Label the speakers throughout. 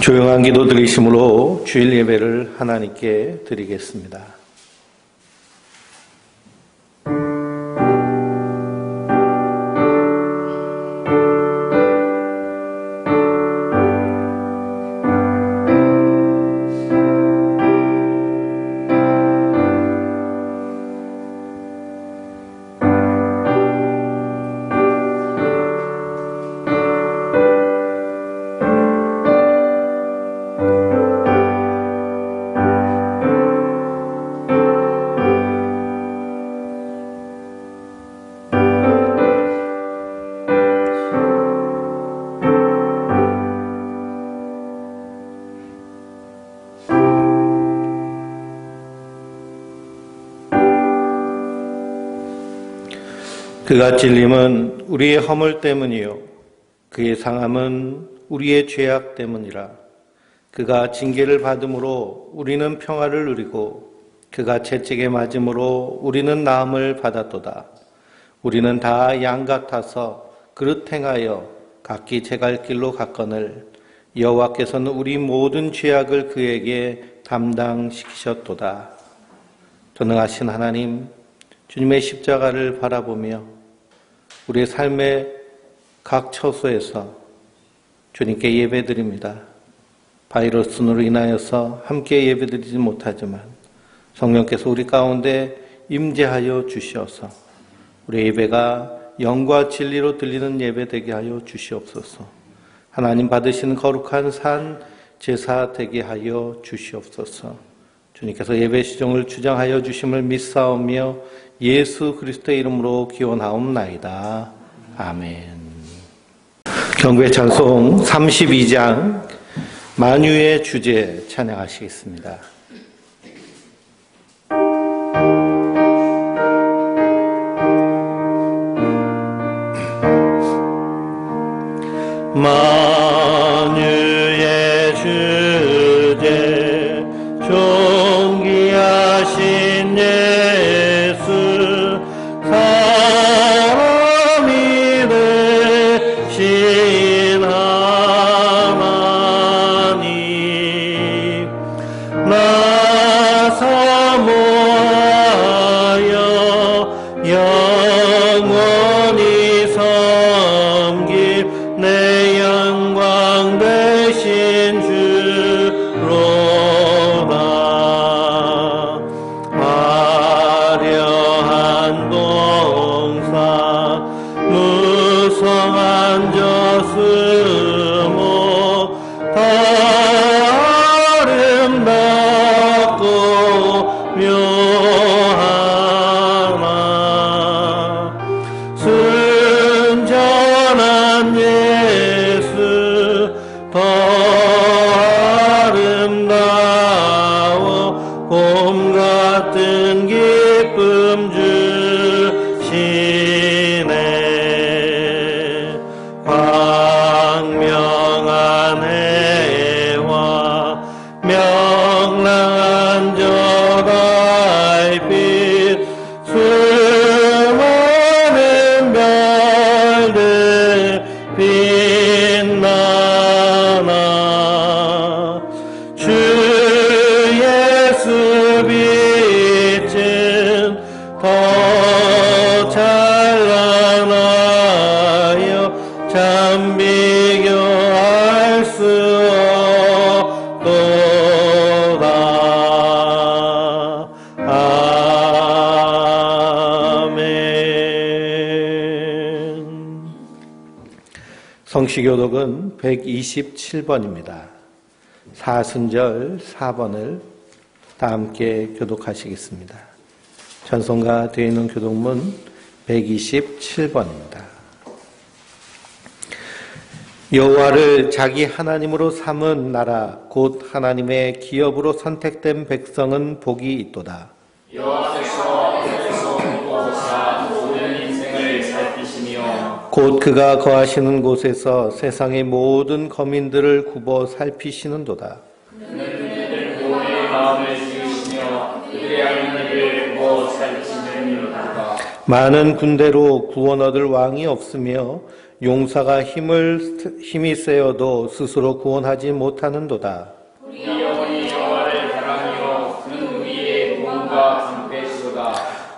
Speaker 1: 조용한 기도 드리심으로 주일 예배를 하나님께 드리겠습니다. 그가 찔림은 우리의 허물 때문이요 그의 상함은 우리의 죄악 때문이라. 그가 징계를 받음으로 우리는 평화를 누리고 그가 채찍에 맞음으로 우리는 나음을 받았도다. 우리는 다 양 같아서 그릇 행하여 각기 제 갈 길로 갔거늘 여호와께서는 우리 모든 죄악을 그에게 담당시키셨도다. 전능하신 하나님, 주님의 십자가를 바라보며 우리의 삶의 각 처소에서 주님께 예배드립니다. 바이러스로 인하여서 함께 예배드리지 못하지만 성령께서 우리 가운데 임재하여 주시어서 우리 예배가 영과 진리로 들리는 예배 되게 하여 주시옵소서. 하나님 받으시는 거룩한 산 제사 되게 하여 주시옵소서. 주님께서 예배 시종을 주장하여 주심을 믿사오며 예수 그리스도의 이름으로 기원하옵나이다. 아멘. 경배 찬송 32장 만유의 주제 찬양하시겠습니다. 만유의 주제 존귀하신 예수 사람이 되신 하나님 나 사모하여 영원히 섬길 내 영광 되신 주로다. 화려한 동산 무성한 저수목 다 아름답고 묘하나 순전한 예수 더 아름다워 봄 같은 기쁨 주시네. 광명한 해와 명랑한 저 달빛 수많은 별들 빛나나 주 예수 빛은 더 찬란하여 참 비교할 수 없도다. 아멘. 성시교독은 127번입니다. 사순절 4번을 다 함께 교독하시겠습니다. 전송가 되어 있는 교독문 127번입니다. 여호와를 자기 하나님으로 삼은 나라 곧 하나님의 기업으로 선택된 백성은 복이 있도다.
Speaker 2: 여호와께서 보호자 모든 인생을 살피시며
Speaker 1: 곧 그가 거하시는 곳에서 세상의 모든 거민들을 굽어 살피시는도다.
Speaker 2: 그는 그들 모두의 마음을 지으시며 그들의 악인들을 굽어 살피시느니로다.
Speaker 1: 많은 군대로 구원 얻을 왕이 없으며 용사가 힘이 세어도 스스로 구원하지 못하는도다.
Speaker 2: 우리 영혼이 여호와를 사랑하여 그는 우리의 구원과 방패시로다.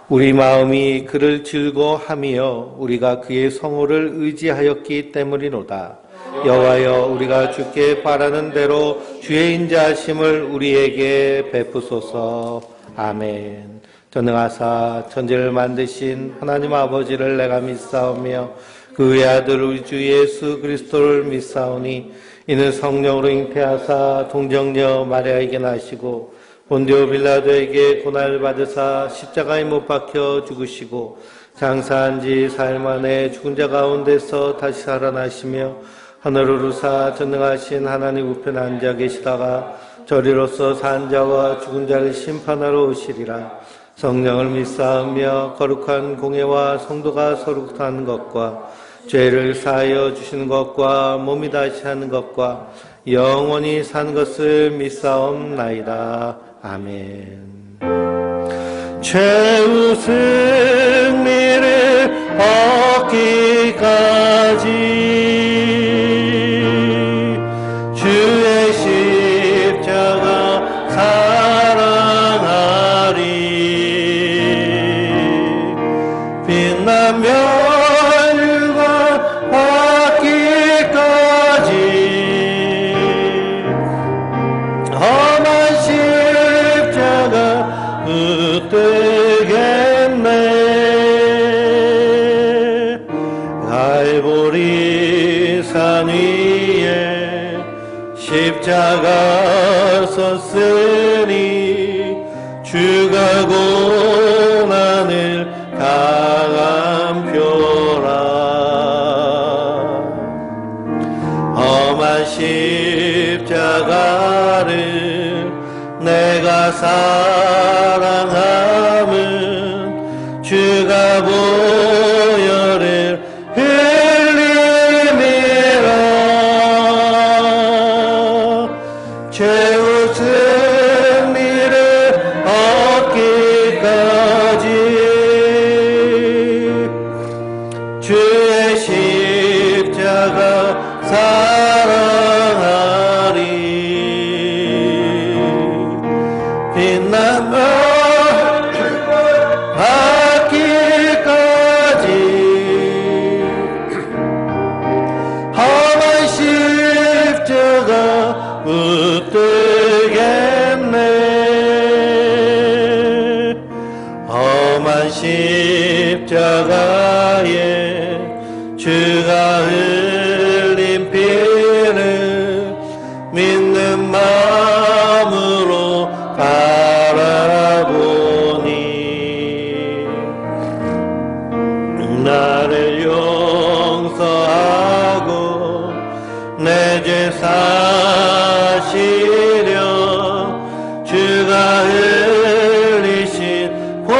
Speaker 1: 우리 마음이 그를 즐거워하며 우리가 그의 성호를 의지하였기 때문이로다. 여호와여, 우리가 주께 바라는 대로 주의 인자하심을 우리에게 베푸소서. 아멘. 전능하사 천지를 만드신 하나님 아버지를 내가 믿사오며 그 외아들 우리 주 예수 그리스도를 믿사오니 이는 성령으로 잉태하사 동정녀 마리아에게 나시고 본디오 빌라도에게 고난을 받으사 십자가에 못 박혀 죽으시고 장사한 지 사흘 만에 죽은 자 가운데서 다시 살아나시며 하늘을 우사 전능하신 하나님 우편에 앉아 계시다가 저리로서 산 자와 죽은 자를 심판하러 오시리라. 성령을 믿사오며 거룩한 공예와 성도가 서로 하는 것과 죄를 사하여 주시는 것과 몸이 다시 하는 것과 영원히 사는 것을 믿사옵나이다. 아멘. 최후 승리를 얻기까지 주의 십자가 사랑하리. 빛나며 십자가 섰으니 주가 고난을 당한 표라. 험한 십자가를 내가 사랑함은 주가 보혈을 최후 승리를 얻기까지 주의 십자가 사랑하리. 빛나며 받기까지 험한 십자가 붙들겠네. 험한 십자가에 주가 흘린 피를 믿는 마음으로 바라보니 나를 용서하고 내 죄 사시려 주가 흘리신 보혈이라.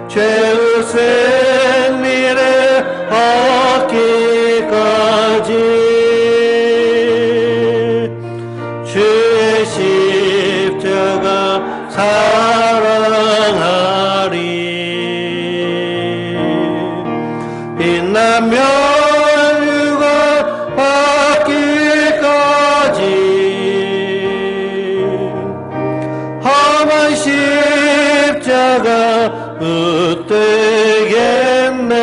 Speaker 1: 최후 승리를 얻기까지 주의 십자가 사랑하리. 빛나며 받기까지 험한 십자가 붙들겠네.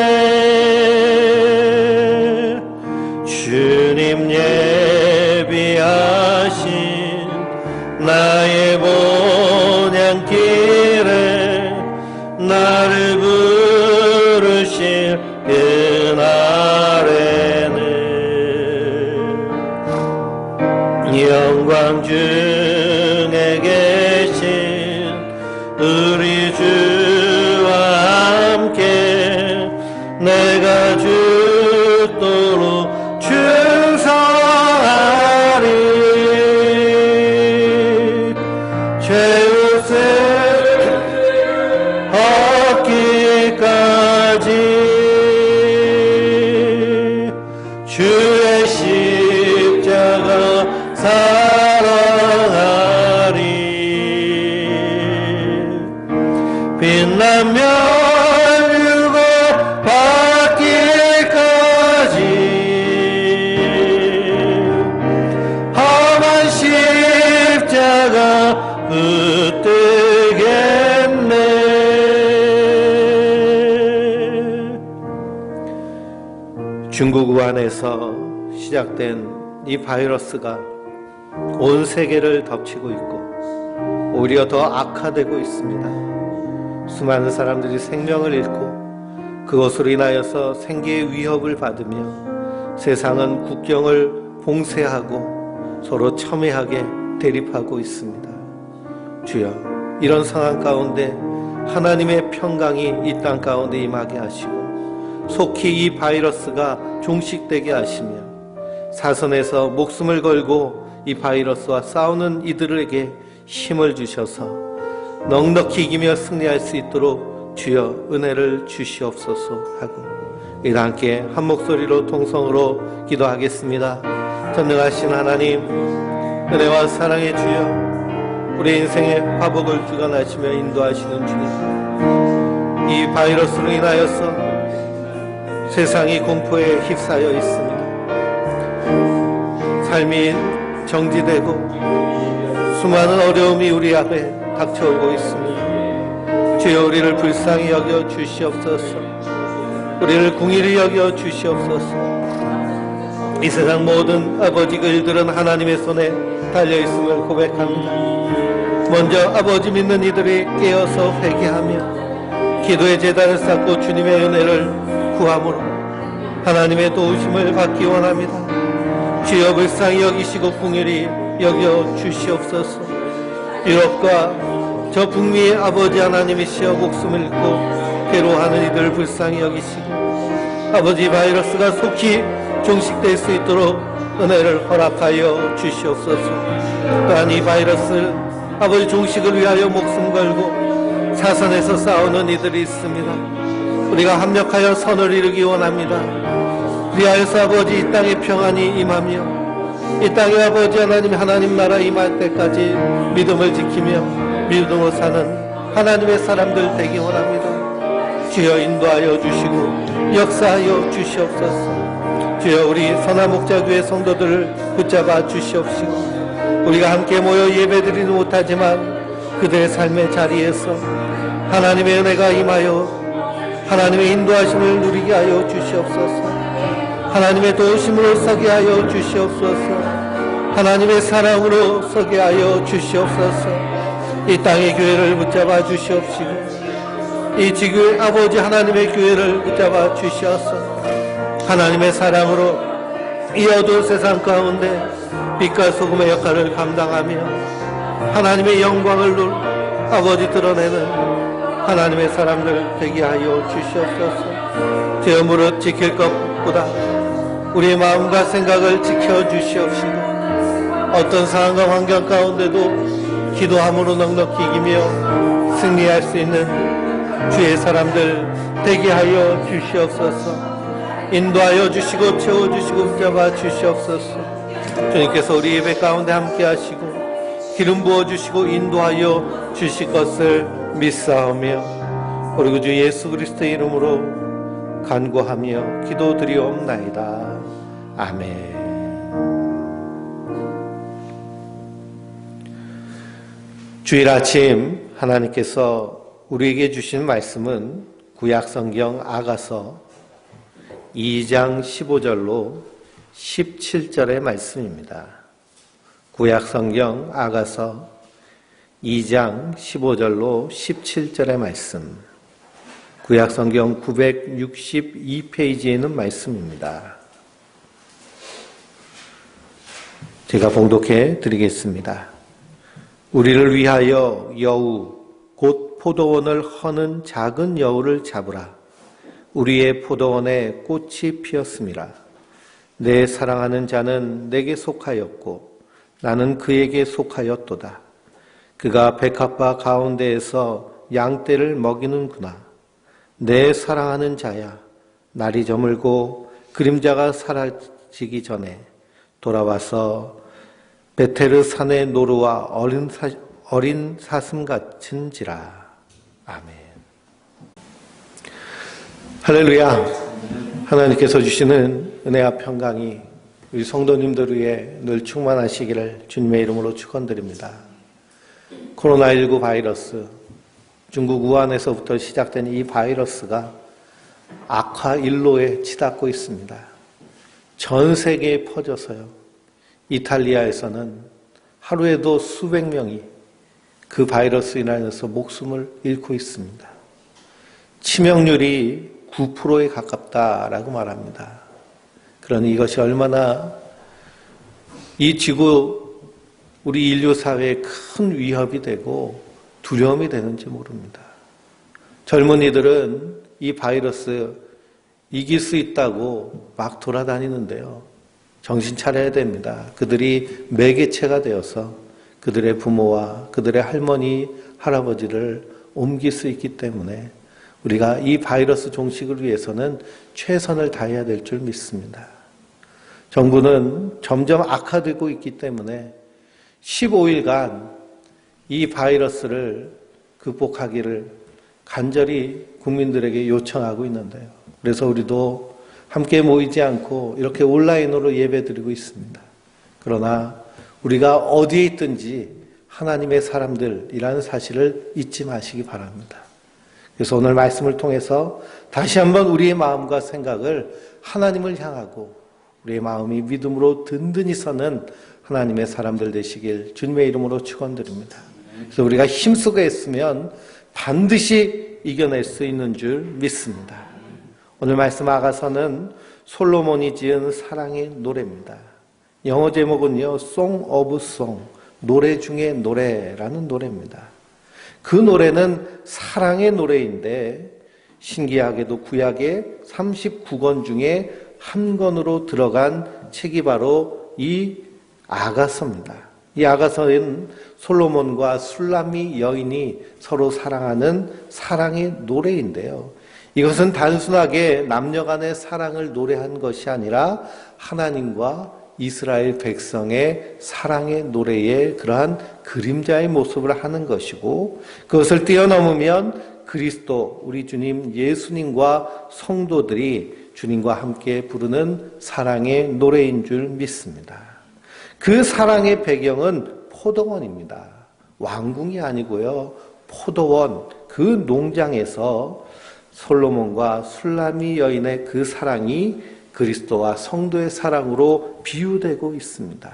Speaker 1: 주님 예비하신 나의 본향길에 나를 부르실 그날에는 영광 중에 계신 우리 주와 함께 내가 죽도록 충성하리. 최후 승리를 얻기까지 주의 십자가 사랑하리. 빛나며 중국 우한에서 시작된 이 바이러스가 온 세계를 덮치고 있고 오히려 더 악화되고 있습니다. 수많은 사람들이 생명을 잃고 그것으로 인하여서 생계의 위협을 받으며 세상은 국경을 봉쇄하고 서로 첨예하게 대립하고 있습니다. 주여, 이런 상황 가운데 하나님의 평강이 이 땅 가운데 임하게 하시고 속히 이 바이러스가 종식되게 하시며 사선에서 목숨을 걸고 이 바이러스와 싸우는 이들에게 힘을 주셔서 넉넉히 이기며 승리할 수 있도록 주여 은혜를 주시옵소서 하고 우리 함께 한 목소리로 통성으로 기도하겠습니다. 전능하신 하나님, 은혜와 사랑의 주여, 우리 인생의 화복을 주관하시며 인도하시는 주님, 이 바이러스로 인하여서 세상이 공포에 휩싸여 있습니다. 삶이 정지되고 수많은 어려움이 우리 앞에 닥쳐오고 있습니다. 주여, 우리를 불쌍히 여겨 주시옵소서. 우리를 궁일히 여겨 주시옵소서. 이 세상 모든 아버지 그 일들은 하나님의 손에 달려있음을 고백합니다. 먼저 아버지 믿는 이들이 깨어서 회개하며 기도의 제단을 쌓고 주님의 은혜를 구함으로 하나님의 도우심을 받기 원합니다. 주여, 불쌍히 여기시고 궁일히 여겨 주시옵소서. 유럽과 저 북미의 아버지 하나님이시여 목숨을 잃고 괴로워하는 이들을 불쌍히 여기시고 아버지 바이러스가 속히 종식될 수 있도록 은혜를 허락하여 주시옵소서. 또한 이 바이러스 아버지 종식을 위하여 목숨 걸고 사선에서 싸우는 이들이 있습니다. 우리가 합력하여 선을 이루기 원합니다. 그리하여서 아버지 이 땅에 평안이 임하며 이 땅에 아버지 하나님 나라 임할 때까지 믿음을 지키며 믿음으로 사는 하나님의 사람들 되기 원합니다. 주여, 인도하여 주시고 역사하여 주시옵소서. 주여, 우리 선화목자교회 성도들을 붙잡아 주시옵시고 우리가 함께 모여 예배드리지 못하지만 그들의 삶의 자리에서 하나님의 은혜가 임하여 하나님의 인도하심을 누리게 하여 주시옵소서. 하나님의 도우심으로 서게 하여 주시옵소서. 하나님의 사랑으로 서게 하여 주시옵소서. 이 땅의 교회를 붙잡아 주시옵시고 이 지구의 아버지 하나님의 교회를 붙잡아 주시옵소서. 하나님의 사랑으로 이 어두운 세상 가운데 빛과 소금의 역할을 감당하며 하나님의 영광을 아버지 드러내는 하나님의 사람들 되게 하여 주시옵소서. 제 무릇 지킬 것보다 우리의 마음과 생각을 지켜주시옵시고 어떤 상황과 환경 가운데도 기도함으로 넉넉히 이기며 승리할 수 있는 주의 사람들 되게 하여 주시옵소서. 인도하여 주시고 채워주시고 붙잡아 주시옵소서. 주님께서 우리 예배 가운데 함께 하시고 기름 부어주시고 인도하여 주실 것을 믿사오며 우리 구주 예수 그리스도의 이름으로 간구하며 기도드리옵나이다. 아멘. 주일 아침 하나님께서 우리에게 주신 말씀은 구약성경 아가서 2장 15절로 17절의 말씀입니다. 구약성경 아가서 2장 15절로 17절의 말씀, 구약성경 962페이지에 있는 말씀입니다. 제가 봉독해 드리겠습니다. 우리를 위하여 여우 곧 포도원을 허는 작은 여우를 잡으라. 우리의 포도원에 꽃이 피었음이라. 내 사랑하는 자는 내게 속하였고 나는 그에게 속하였도다. 그가 백합화 가운데에서 양떼를 먹이는구나. 내 사랑하는 자야, 날이 저물고 그림자가 사라지기 전에 돌아와서 베테르 산의 노루와 어린 사슴 같은지라. 아멘. 할렐루야. 하나님께서 주시는 은혜와 평강이 우리 성도님들 위해 늘 충만하시기를 주님의 이름으로 축원드립니다. 코로나19 바이러스, 중국 우한에서부터 시작된 이 바이러스가 악화 일로에 치닫고 있습니다. 전 세계에 퍼져서요. 이탈리아에서는 하루에도 수백 명이 그 바이러스로 인해서 목숨을 잃고 있습니다. 치명률이 9%에 가깝다라고 말합니다. 그러니 이것이 얼마나 이 지구, 우리 인류 사회에 큰 위협이 되고 두려움이 되는지 모릅니다. 젊은이들은 이 바이러스 이길 수 있다고 막 돌아다니는데요. 정신 차려야 됩니다. 그들이 매개체가 되어서 그들의 부모와 그들의 할머니, 할아버지를 옮길 수 있기 때문에 우리가 이 바이러스 종식을 위해서는 최선을 다해야 될 줄 믿습니다. 정부는 점점 악화되고 있기 때문에 15일간 이 바이러스를 극복하기를 간절히 국민들에게 요청하고 있는데요. 그래서 우리도 함께 모이지 않고 이렇게 온라인으로 예배드리고 있습니다. 그러나 우리가 어디에 있든지 하나님의 사람들이라는 사실을 잊지 마시기 바랍니다. 그래서 오늘 말씀을 통해서 다시 한번 우리의 마음과 생각을 하나님을 향하고 우리의 마음이 믿음으로 든든히 서는 하나님의 사람들 되시길 주님의 이름으로 축원드립니다. 그래서 우리가 힘쓰고 했으면 반드시 이겨낼 수 있는 줄 믿습니다. 오늘 말씀 아가서는 솔로몬이 지은 사랑의 노래입니다. 영어 제목은요, Song of Song, 노래 중에 노래라는 노래입니다. 그 노래는 사랑의 노래인데 신기하게도 구약의 39권 중에 한 권으로 들어간 책이 바로 이 아가서입니다. 이 아가서는 솔로몬과 술람미 여인이 서로 사랑하는 사랑의 노래인데요. 이것은 단순하게 남녀 간의 사랑을 노래한 것이 아니라 하나님과 이스라엘 백성의 사랑의 노래의 그러한 그림자의 모습을 하는 것이고 그것을 뛰어넘으면 그리스도, 우리 주님 예수님과 성도들이 주님과 함께 부르는 사랑의 노래인 줄 믿습니다. 그 사랑의 배경은 포도원입니다. 왕궁이 아니고요. 포도원, 그 농장에서 솔로몬과 술람미 여인의 그 사랑이 그리스도와 성도의 사랑으로 비유되고 있습니다.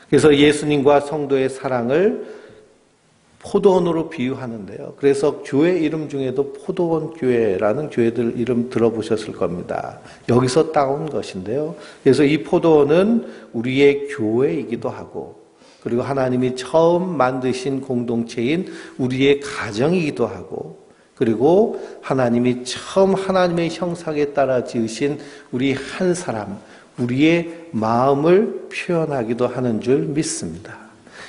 Speaker 1: 그래서 예수님과 성도의 사랑을 포도원으로 비유하는데요. 그래서 교회 이름 중에도 포도원 교회라는 교회들 이름 들어보셨을 겁니다. 여기서 따온 것인데요. 그래서 이 포도원은 우리의 교회이기도 하고 그리고 하나님이 처음 만드신 공동체인 우리의 가정이기도 하고 그리고 하나님이 처음 하나님의 형상에 따라 지으신 우리 한 사람, 우리의 마음을 표현하기도 하는 줄 믿습니다.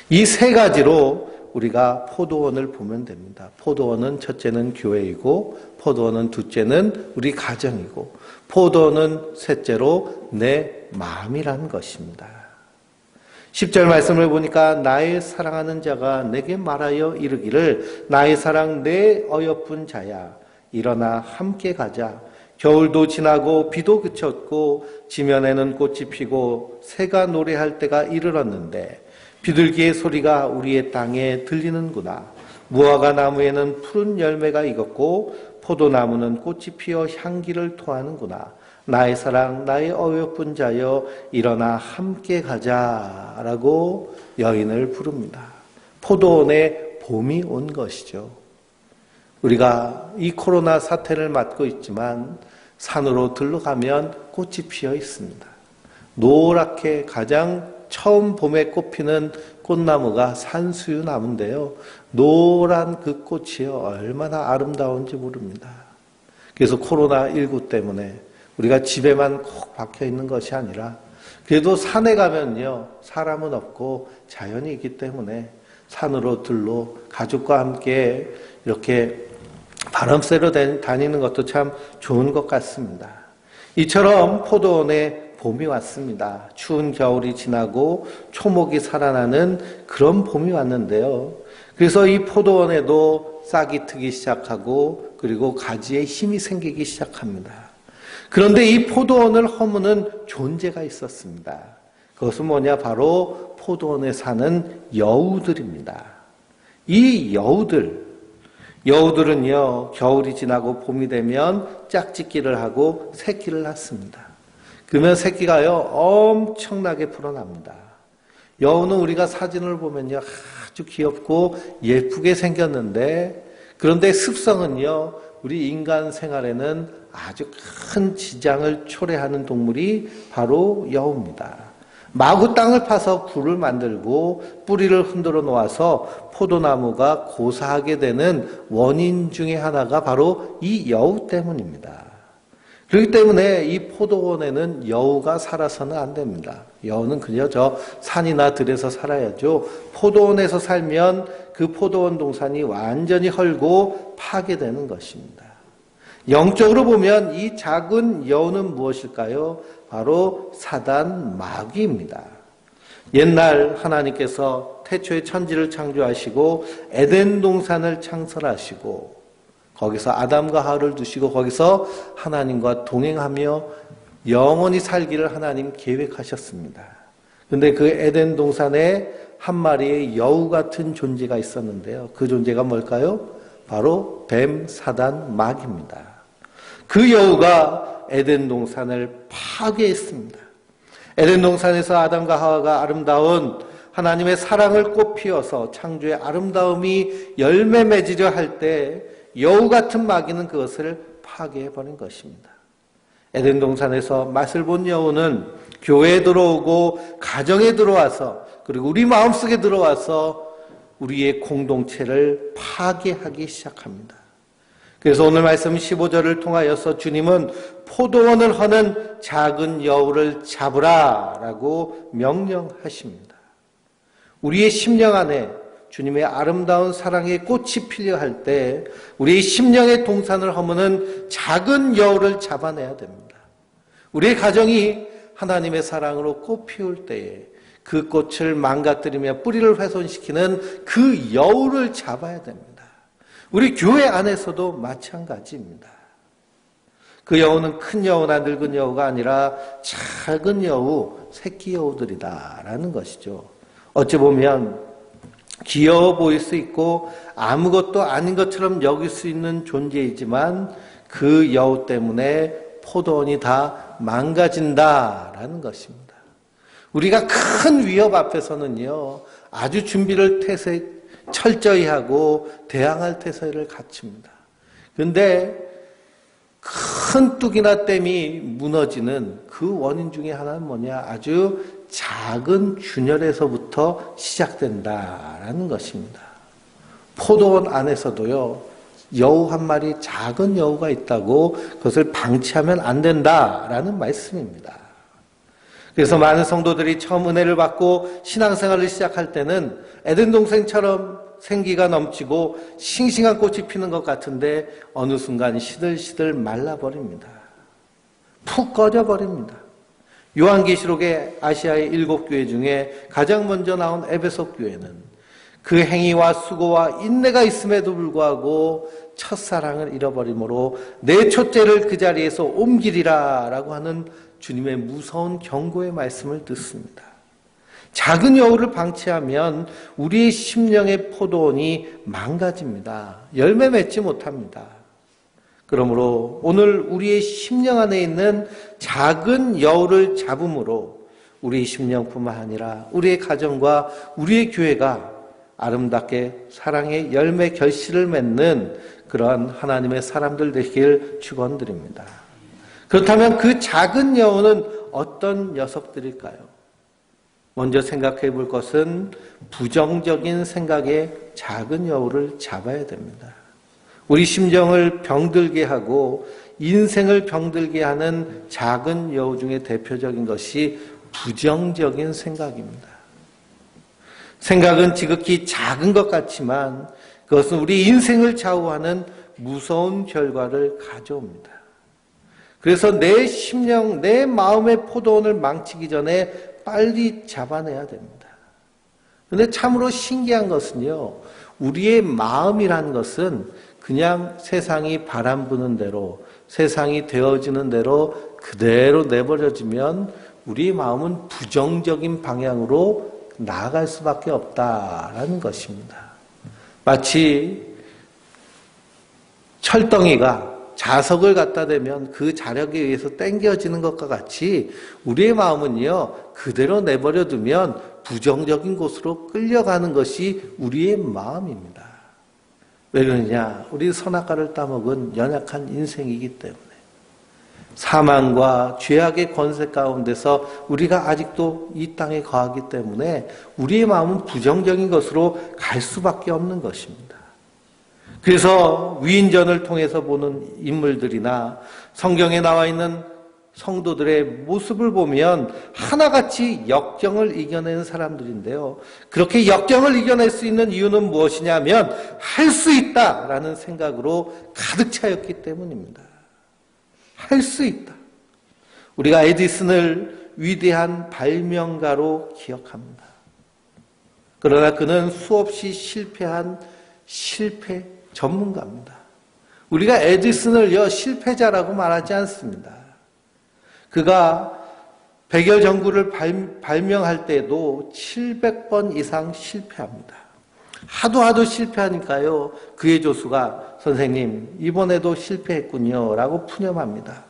Speaker 1: 이 세 가지로 우리가 포도원을 보면 됩니다. 포도원은 첫째는 교회이고 포도원은 둘째는 우리 가정이고 포도원은 셋째로 내 마음이라는 것입니다. 10절 말씀을 보니까 나의 사랑하는 자가 내게 말하여 이르기를 나의 사랑 내 어여쁜 자야 일어나 함께 가자. 겨울도 지나고 비도 그쳤고 지면에는 꽃이 피고 새가 노래할 때가 이르렀는데 비둘기의 소리가 우리의 땅에 들리는구나. 무화과 나무에는 푸른 열매가 익었고 포도나무는 꽃이 피어 향기를 토하는구나. 나의 사랑 나의 어여쁜 자여 일어나 함께 가자라고 여인을 부릅니다. 포도원에 봄이 온 것이죠. 우리가 이 코로나 사태를 맞고 있지만 산으로 들러가면 꽃이 피어 있습니다. 노랗게 가장 처음 봄에 꽃피는 꽃나무가 산수유나무인데요. 노란 그 꽃이요 얼마나 아름다운지 모릅니다. 그래서 코로나19 때문에 우리가 집에만 콕 박혀 있는 것이 아니라 그래도 산에 가면요 사람은 없고 자연이 있기 때문에 산으로 들러 가족과 함께 이렇게 바람 쐬러 다니는 것도 참 좋은 것 같습니다. 이처럼 포도원에 봄이 왔습니다. 추운 겨울이 지나고 초목이 살아나는 그런 봄이 왔는데요. 그래서 이 포도원에도 싹이 트기 시작하고 그리고 가지에 힘이 생기기 시작합니다. 그런데 이 포도원을 허무는 존재가 있었습니다. 그것은 뭐냐? 바로 포도원에 사는 여우들입니다. 이 여우들은요 겨울이 지나고 봄이 되면 짝짓기를 하고 새끼를 낳습니다. 그러면 새끼가요 엄청나게 불어납니다. 여우는 우리가 사진을 보면요 아주 귀엽고 예쁘게 생겼는데 그런데 습성은요 우리 인간 생활에는 아주 큰 지장을 초래하는 동물이 바로 여우입니다. 마구 땅을 파서 굴을 만들고 뿌리를 흔들어 놓아서 포도나무가 고사하게 되는 원인 중에 하나가 바로 이 여우 때문입니다. 그렇기 때문에 이 포도원에는 여우가 살아서는 안 됩니다. 여우는 그저 저 산이나 들에서 살아야죠. 포도원에서 살면 그 포도원 동산이 완전히 헐고 파괴되는 것입니다. 영적으로 보면 이 작은 여우는 무엇일까요? 바로 사단 마귀입니다. 옛날 하나님께서 태초에 천지를 창조하시고 에덴 동산을 창설하시고 거기서 아담과 하와를 두시고 거기서 하나님과 동행하며 영원히 살기를 하나님 계획하셨습니다. 그런데 그 에덴 동산에 한 마리의 여우 같은 존재가 있었는데요. 그 존재가 뭘까요? 바로 뱀 사단 마귀입니다. 그 여우가 에덴 동산을 파괴했습니다. 에덴 동산에서 아담과 하와가 아름다운 하나님의 사랑을 꽃피워서 창조의 아름다움이 열매 맺으려 할 때 여우 같은 마귀는 그것을 파괴해버린 것입니다. 에덴 동산에서 맛을 본 여우는 교회에 들어오고 가정에 들어와서 그리고 우리 마음속에 들어와서 우리의 공동체를 파괴하기 시작합니다. 그래서 오늘 말씀 15절을 통하여서 주님은 포도원을 허는 작은 여우를 잡으라 라고 명령하십니다. 우리의 심령 안에 주님의 아름다운 사랑의 꽃이 피려 할 때 우리의 심령의 동산을 허무는 작은 여우를 잡아내야 됩니다. 우리의 가정이 하나님의 사랑으로 꽃 피울 때에 그 꽃을 망가뜨리며 뿌리를 훼손시키는 그 여우를 잡아야 됩니다. 우리 교회 안에서도 마찬가지입니다. 그 여우는 큰 여우나 늙은 여우가 아니라 작은 여우, 새끼 여우들이다라는 것이죠. 어찌 보면 귀여워 보일 수 있고 아무것도 아닌 것처럼 여길 수 있는 존재이지만 그 여우 때문에 포도원이 다 망가진다라는 것입니다. 우리가 큰 위협 앞에서는요 아주 준비를 철저히 하고 대항할 태세를 갖춥니다. 그런데 큰 뚝이나 댐이 무너지는 그 원인 중에 하나는 뭐냐? 아주 작은 균열에서부터 시작된다라는 것입니다. 포도원 안에서도요, 여우 한 마리 작은 여우가 있다고 그것을 방치하면 안 된다라는 말씀입니다. 그래서 많은 성도들이 처음 은혜를 받고 신앙생활을 시작할 때는 에덴 동산처럼 생기가 넘치고 싱싱한 꽃이 피는 것 같은데 어느 순간 시들시들 말라버립니다. 푹 꺼져버립니다. 요한계시록의 아시아의 7교회 중에 가장 먼저 나온 에베소 교회는 그 행위와 수고와 인내가 있음에도 불구하고 첫사랑을 잃어버림으로 내 첫째를 그 자리에서 옮기리라 라고 하는 주님의 무서운 경고의 말씀을 듣습니다. 작은 여우를 방치하면 우리의 심령의 포도원이 망가집니다. 열매 맺지 못합니다. 그러므로 오늘 우리의 심령 안에 있는 작은 여우를 잡음으로 우리의 심령뿐만 아니라 우리의 가정과 우리의 교회가 아름답게 사랑의 열매 결실을 맺는 그러한 하나님의 사람들 되길 축원드립니다. 그렇다면 그 작은 여우는 어떤 녀석들일까요? 먼저 생각해 볼 것은 부정적인 생각의 작은 여우를 잡아야 됩니다. 우리 심정을 병들게 하고 인생을 병들게 하는 작은 여우 중에 대표적인 것이 부정적인 생각입니다. 생각은 지극히 작은 것 같지만 그것은 우리 인생을 좌우하는 무서운 결과를 가져옵니다. 그래서 내 심령, 내 마음의 포도원을 망치기 전에 빨리 잡아내야 됩니다. 그런데 참으로 신기한 것은요, 우리의 마음이란 것은 그냥 세상이 바람 부는 대로, 세상이 되어지는 대로 그대로 내버려지면 우리의 마음은 부정적인 방향으로 나아갈 수밖에 없다라는 것입니다. 마치 철덩이가 자석을 갖다 대면 그 자력에 의해서 당겨지는 것과 같이 우리의 마음은요, 그대로 내버려 두면 부정적인 곳으로 끌려가는 것이 우리의 마음입니다. 왜 그러냐? 우리 선악과를 따먹은 연약한 인생이기 때문에. 사망과 죄악의 권세 가운데서 우리가 아직도 이 땅에 거하기 때문에 우리의 마음은 부정적인 것으로 갈 수밖에 없는 것입니다. 그래서 위인전을 통해서 보는 인물들이나 성경에 나와 있는 성도들의 모습을 보면 하나같이 역경을 이겨내는 사람들인데요. 그렇게 역경을 이겨낼 수 있는 이유는 무엇이냐면 할 수 있다라는 생각으로 가득 차였기 때문입니다. 할 수 있다. 우리가 에디슨을 위대한 발명가로 기억합니다. 그러나 그는 수없이 실패한 실패 전문가입니다. 우리가 에디슨을요, 실패자라고 말하지 않습니다. 그가 백열 전구를 발명할 때도 700번 이상 실패합니다. 하도 실패하니까요, 그의 조수가 선생님 이번에도 실패했군요 라고 푸념합니다.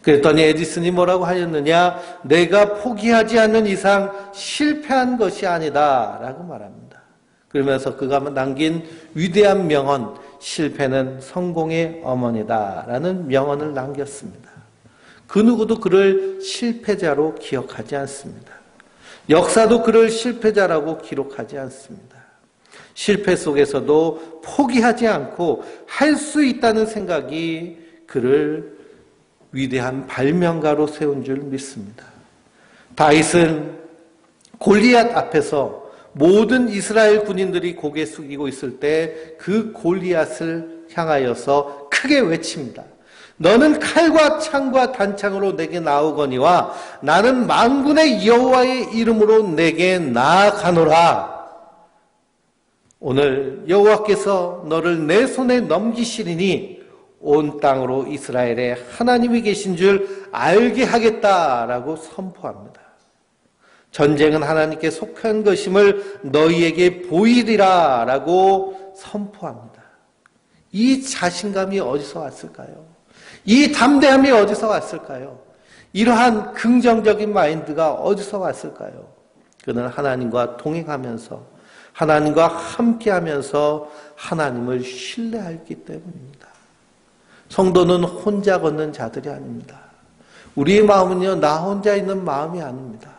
Speaker 1: 그랬더니 에디슨이 뭐라고 하였느냐? 내가 포기하지 않는 이상 실패한 것이 아니다 라고 말합니다. 그러면서 그가 남긴 위대한 명언, 실패는 성공의 어머니다 라는 명언을 남겼습니다. 그 누구도 그를 실패자로 기억하지 않습니다. 역사도 그를 실패자라고 기록하지 않습니다. 실패 속에서도 포기하지 않고 할 수 있다는 생각이 그를 위대한 발명가로 세운 줄 믿습니다. 다윗은 골리앗 앞에서 모든 이스라엘 군인들이 고개 숙이고 있을 때 그 골리앗을 향하여서 크게 외칩니다. 너는 칼과 창과 단창으로 내게 나오거니와 나는 만군의 여호와의 이름으로 내게 나아가노라. 오늘 여호와께서 너를 내 손에 넘기시리니 온 땅으로 이스라엘에 하나님이 계신 줄 알게 하겠다라고 선포합니다. 전쟁은 하나님께 속한 것임을 너희에게 보이리라 라고 선포합니다. 이 자신감이 어디서 왔을까요? 이 담대함이 어디서 왔을까요? 이러한 긍정적인 마인드가 어디서 왔을까요? 그는 하나님과 동행하면서 하나님과 함께하면서 하나님을 신뢰했기 때문입니다. 성도는 혼자 걷는 자들이 아닙니다. 우리의 마음은요, 나 혼자 있는 마음이 아닙니다.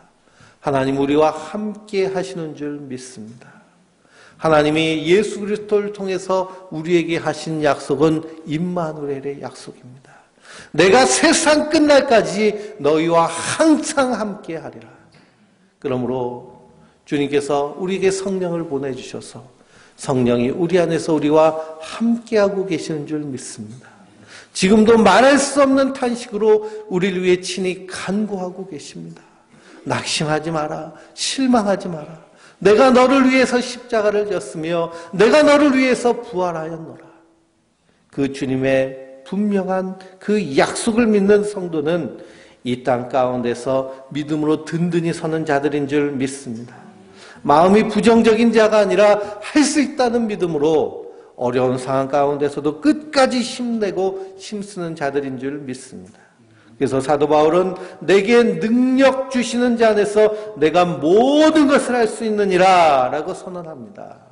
Speaker 1: 하나님 우리와 함께 하시는 줄 믿습니다. 하나님이 예수 그리스도를 통해서 우리에게 하신 약속은 임마누엘의 약속입니다. 내가 세상 끝날까지 너희와 항상 함께 하리라. 그러므로 주님께서 우리에게 성령을 보내주셔서 성령이 우리 안에서 우리와 함께하고 계시는 줄 믿습니다. 지금도 말할 수 없는 탄식으로 우리를 위해 친히 간구하고 계십니다. 낙심하지 마라. 실망하지 마라. 내가 너를 위해서 십자가를 졌으며 내가 너를 위해서 부활하였노라. 그 주님의 분명한 그 약속을 믿는 성도는 이 땅 가운데서 믿음으로 든든히 서는 자들인 줄 믿습니다. 마음이 부정적인 자가 아니라 할 수 있다는 믿음으로 어려운 상황 가운데서도 끝까지 힘내고 힘쓰는 자들인 줄 믿습니다. 그래서 사도 바울은 내게 능력 주시는 자 안에서 내가 모든 것을 할 수 있느니라 라고 선언합니다.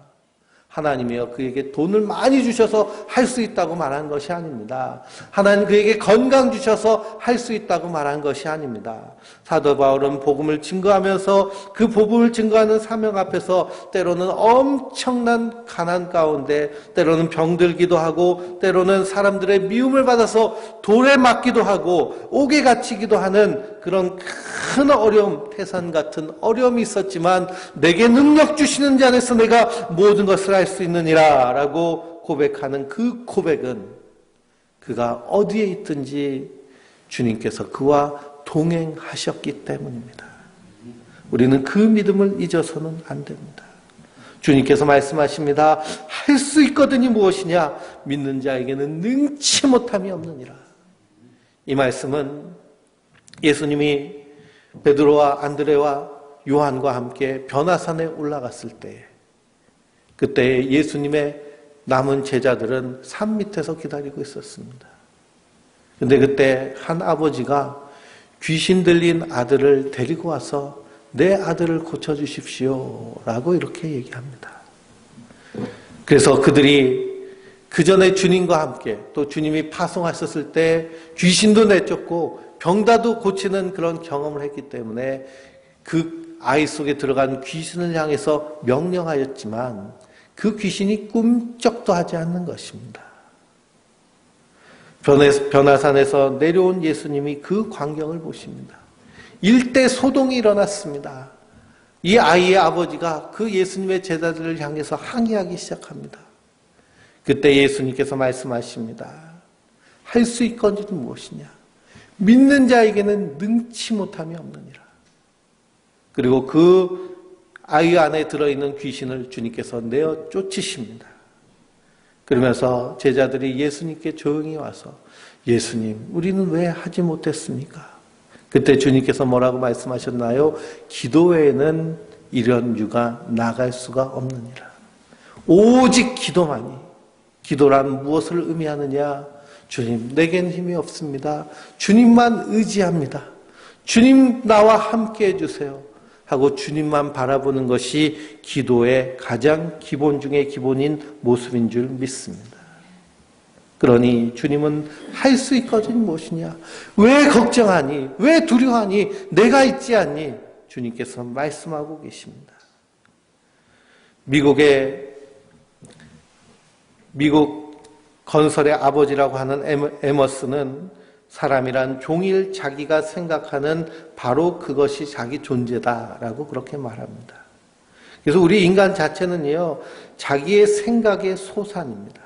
Speaker 1: 하나님이여 그에게 돈을 많이 주셔서 할 수 있다고 말한 것이 아닙니다. 하나님 그에게 건강 주셔서 할 수 있다고 말한 것이 아닙니다. 사도 바울은 복음을 증거하면서 그 복음을 증거하는 사명 앞에서 때로는 엄청난 가난 가운데 때로는 병들기도 하고 때로는 사람들의 미움을 받아서 돌에 맞기도 하고 옥에 갇히기도 하는 그런 큰 어려움, 태산 같은 어려움이 있었지만 내게 능력 주시는 자 안에서 내가 모든 것을 할 수 있느니라 라고 고백하는 그 고백은 그가 어디에 있든지 주님께서 그와 동행하셨기 때문입니다. 우리는 그 믿음을 잊어서는 안 됩니다. 주님께서 말씀하십니다. 할 수 있거든이 무엇이냐? 믿는 자에게는 능치 못함이 없느니라. 이 말씀은 예수님이 베드로와 안드레와 요한과 함께 변화산에 올라갔을 때 그때 예수님의 남은 제자들은 산 밑에서 기다리고 있었습니다. 근데 그때 한 아버지가 귀신 들린 아들을 데리고 와서 내 아들을 고쳐주십시오 라고 이렇게 얘기합니다. 그래서 그들이 그 전에 주님과 함께 또 주님이 파송하셨을 때 귀신도 내쫓고 병다도 고치는 그런 경험을 했기 때문에 그 아이 속에 들어간 귀신을 향해서 명령하였지만 그 귀신이 꿈쩍도 하지 않는 것입니다. 변화산에서 내려온 예수님이 그 광경을 보십니다. 일대 소동이 일어났습니다. 이 아이의 아버지가 그 예수님의 제자들을 향해서 항의하기 시작합니다. 그때 예수님께서 말씀하십니다. 할 수 있건지는 무엇이냐? 믿는 자에게는 능치 못함이 없느니라. 그리고 그 아이 안에 들어있는 귀신을 주님께서 내어 쫓으십니다. 그러면서 제자들이 예수님께 조용히 와서 예수님, 우리는 왜 하지 못했습니까? 그때 주님께서 뭐라고 말씀하셨나요? 기도 외에는 이런 유가 나갈 수가 없느니라. 오직 기도만이. 기도란 무엇을 의미하느냐? 주님, 내겐 힘이 없습니다. 주님만 의지합니다. 주님 나와 함께 해주세요. 하고 주님만 바라보는 것이 기도의 가장 기본 중의 기본인 모습인 줄 믿습니다. 그러니 주님은 할 수 있거든 무엇이냐? 왜 걱정하니? 왜 두려워하니? 내가 있지 않니? 주님께서 말씀하고 계십니다. 미국 건설의 아버지라고 하는 에머스는 사람이란 종일 자기가 생각하는 바로 그것이 자기 존재다라고 그렇게 말합니다. 그래서 우리 인간 자체는요, 자기의 생각의 소산입니다.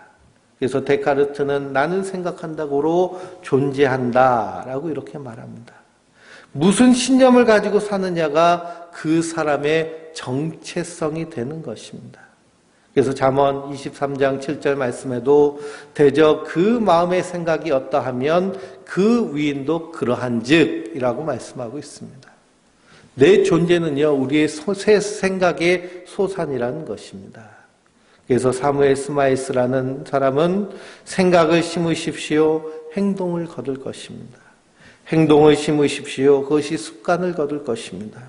Speaker 1: 그래서 데카르트는 나는 생각한다고로 존재한다라고 이렇게 말합니다. 무슨 신념을 가지고 사느냐가 그 사람의 정체성이 되는 것입니다. 그래서 잠언 23장 7절 말씀에도 대저 그 마음의 생각이 어떠하면 그 위인도 그러한즉이라고 말씀하고 있습니다. 내 존재는요, 우리의 생각의 소산이라는 것입니다. 그래서 사무엘 스마이스라는 사람은 생각을 심으십시오, 행동을 거둘 것입니다. 행동을 심으십시오, 그것이 습관을 거둘 것입니다.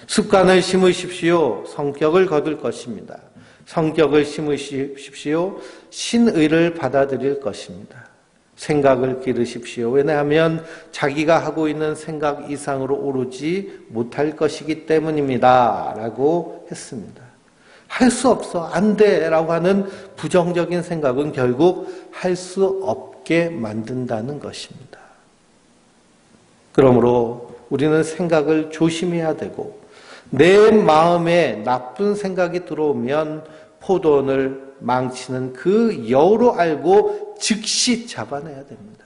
Speaker 1: 습관을 심으십시오, 성격을 거둘 것입니다. 성격을 심으십시오, 신의를 받아들일 것입니다. 생각을 기르십시오. 왜냐하면 자기가 하고 있는 생각 이상으로 오르지 못할 것이기 때문입니다. 라고 했습니다. 할 수 없어, 안 돼 라고 하는 부정적인 생각은 결국 할 수 없게 만든다는 것입니다. 그러므로 우리는 생각을 조심해야 되고 내 마음에 나쁜 생각이 들어오면 포도원을 망치는 그 여우로 알고 즉시 잡아내야 됩니다.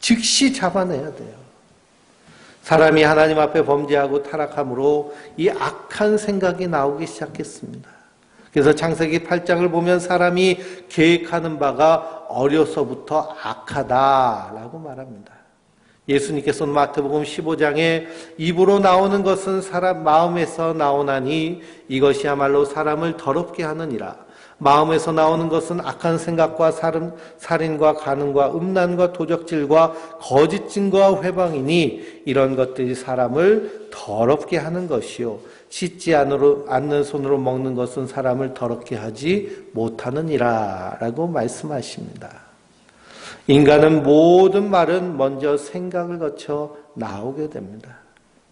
Speaker 1: 즉시 잡아내야 돼요. 사람이 하나님 앞에 범죄하고 타락함으로 이 악한 생각이 나오기 시작했습니다. 그래서 창세기 8장을 보면 사람이 계획하는 바가 어려서부터 악하다라고 말합니다. 예수님께서는 마태복음 15장에 입으로 나오는 것은 사람 마음에서 나오나니 이것이야말로 사람을 더럽게 하느니라. 마음에서 나오는 것은 악한 생각과 살인과 간음과 음란과 도적질과 거짓 증거와 회방이니 이런 것들이 사람을 더럽게 하는 것이요 씻지 않는 손으로 먹는 것은 사람을 더럽게 하지 못하느니라 라고 말씀하십니다. 인간은 모든 말은 먼저 생각을 거쳐 나오게 됩니다.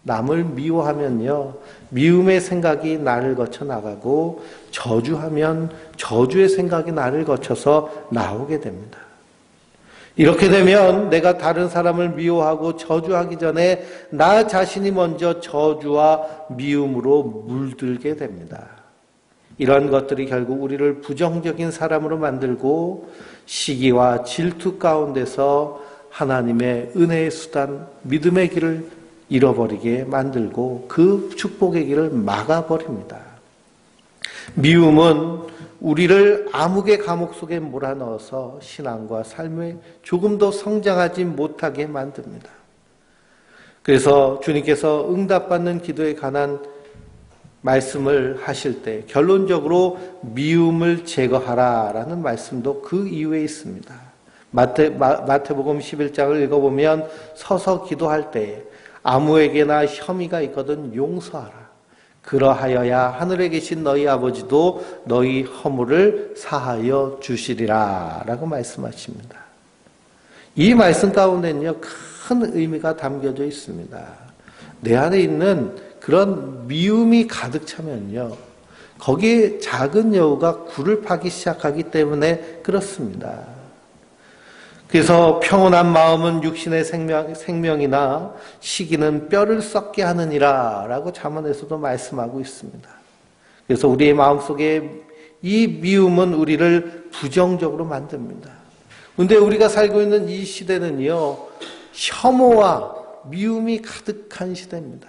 Speaker 1: 남을 미워하면요, 미움의 생각이 나를 거쳐 나가고 저주하면 저주의 생각이 나를 거쳐서 나오게 됩니다. 이렇게 되면 내가 다른 사람을 미워하고 저주하기 전에 나 자신이 먼저 저주와 미움으로 물들게 됩니다. 이런 것들이 결국 우리를 부정적인 사람으로 만들고 시기와 질투 가운데서 하나님의 은혜의 수단, 믿음의 길을 잃어버리게 만들고 그 축복의 길을 막아버립니다. 미움은 우리를 암흑의 감옥 속에 몰아넣어서 신앙과 삶에 조금 더 성장하지 못하게 만듭니다. 그래서 주님께서 응답받는 기도에 관한 말씀을 하실 때 결론적으로 미움을 제거하라라는 말씀도 그 이유에 있습니다. 마태복음 11장을 읽어보면 서서 기도할 때 아무에게나 혐의가 있거든 용서하라. 그러하여야 하늘에 계신 너희 아버지도 너희 허물을 사하여 주시리라 라고 말씀하십니다. 이 말씀 가운데는요, 큰 의미가 담겨져 있습니다. 내 안에 있는 그런 미움이 가득 차면요, 거기에 작은 여우가 굴을 파기 시작하기 때문에 그렇습니다. 그래서 평온한 마음은 육신의 생명이나 시기는 뼈를 썩게 하느니라 라고 잠언에서도 말씀하고 있습니다. 그래서 우리의 마음속에 이 미움은 우리를 부정적으로 만듭니다. 그런데 우리가 살고 있는 이 시대는요, 혐오와 미움이 가득한 시대입니다.